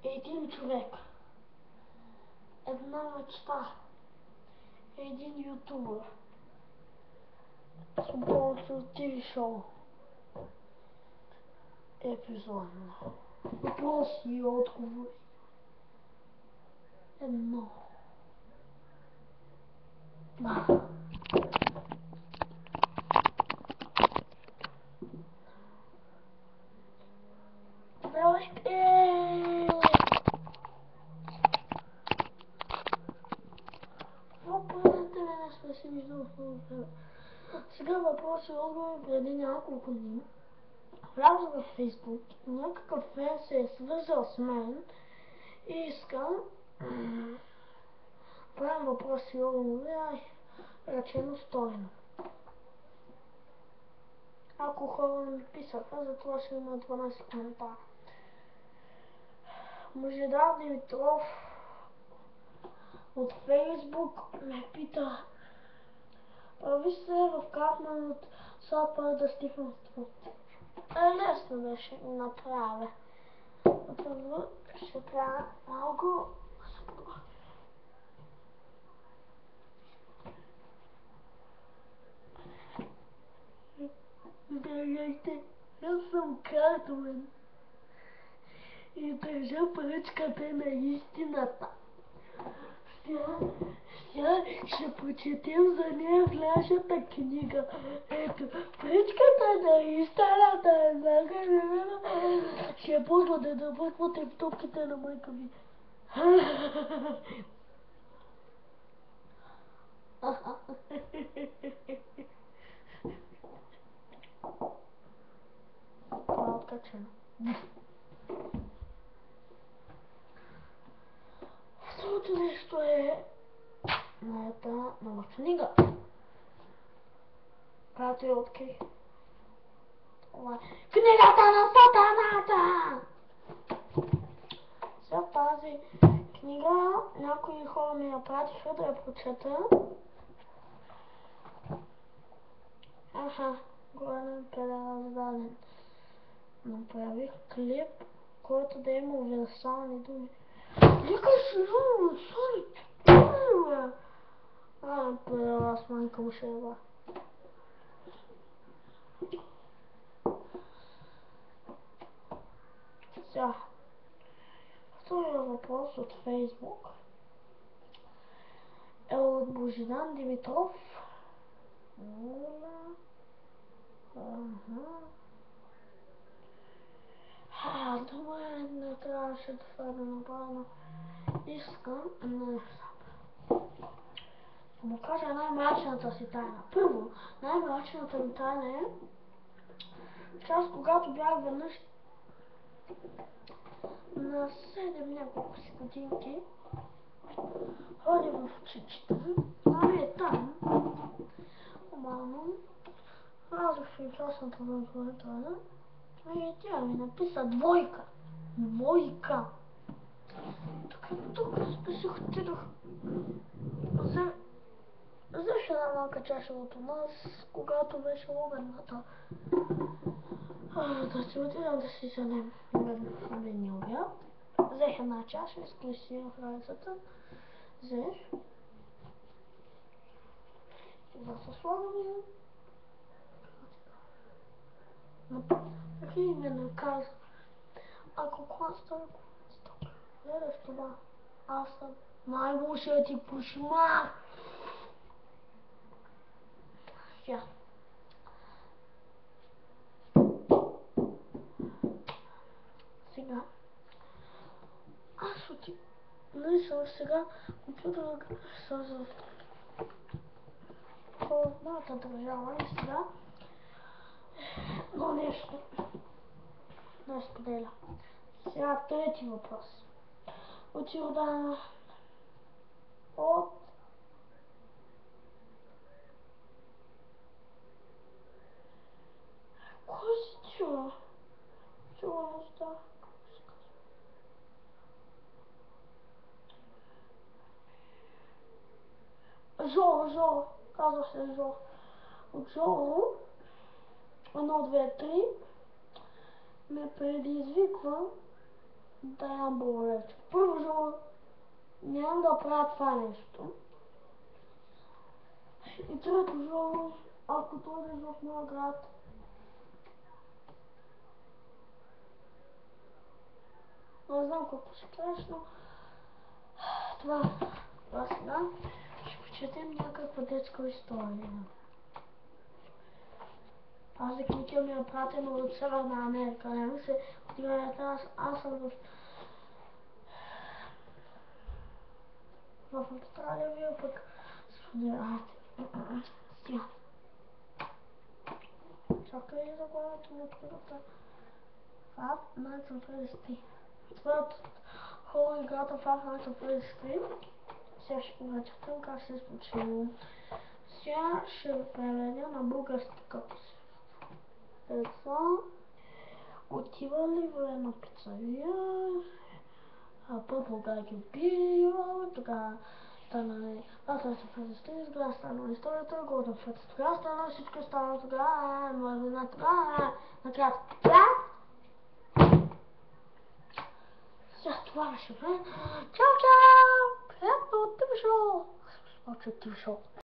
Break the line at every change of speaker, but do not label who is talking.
един човек, една мечта, един ютубър с повече TV шоу. Епизодно. Въпроси и отговори. Едно. Да. Здравейте! Въпросите не сме си виждали в много време. Сега въпроси и отговори преди няколко дни. Влязох във Фейсбук, някакъв фен се е свързал с мен и искам правим въпроси и отговори, речено стойно. Ако хора не ми писаха, затова ще има 12 коментара. Божидар Димитров от Фейсбук ме пита: прави се в Катман от Сапа да Стивен Струт. Лесно да ще го направя. Първо ще трябва малко да се подготвя. Здравейте, аз съм Катман и държа пръчката на истината. Сега ще прочетем за нея в нашата книга. Ето, пръчката на истината е загадена. Ще почва да набърквате в топките на майка ми. Това е откачено. Второто нещо е моята нова книга, която я открих. Това е книгата на сатаната! Сега тази книга някои хора ми я пратиха да я прочета. Голям раздаден. Направих клип, който да има универсални думи. Викаш жу, сори, бе! Аз майка му ще еба. Сега, втория въпрос от Фейсбук е от Божидар Димитров. Добре, не трябваше това да направя, но искам да му кажа най-мрачната си тайна. Първо, най-мрачната ми тайна е, че аз когато бях веднъж на 7 няколко си годинки, ходих в училище, е там, нормално, влязох в класната ръководителя и тя ми написа двойка. Двойка! Тук се отидох. Взех една малка чаша от нас, когато беше обедната. Да си отидам да си вземем обедния обяд. Взех една чаша, изклесих райцата. Взех. Да се слагам и ми наказа. Ако класта, гледаш това, аз съм най-лошият ти кошмар. Сега, аз съм сега компютъра с моята държава и сега но нещо да споделя. Сега трети въпрос. От Йордана. От кой си чува? Чува неща. Жоро. Казва се Жоро. От Жоро 1, 2, 3 ме предизвиква да ям болеч. Първо нямам да правя това нещо. И трето, ако дойдеш в моя град, не знам какво ще правиш, но това сега ще почетем някаква детска история. Тази книга ми е пратена от Северна Америка. Не ми се подигравате, аз съм в Австралия, вие пък се подигравате. Сега. Чакай заглавието на книгата. Five Nights at Freddy's 3. Това е от хора играта Five Nights at Freddy's 3. Сега ще го начетам как се е случило. Сега ще ви преведя на български като се. Деца отивали в една пицария, първо гай ги убивал, тогава станали, аз се предстои, тогава станала историята, Golden Freddy, тогава станало всичко останало, тогава новина, тогава накрая. Сега това беше мен. Чао, чао! Приятно, TV шоу!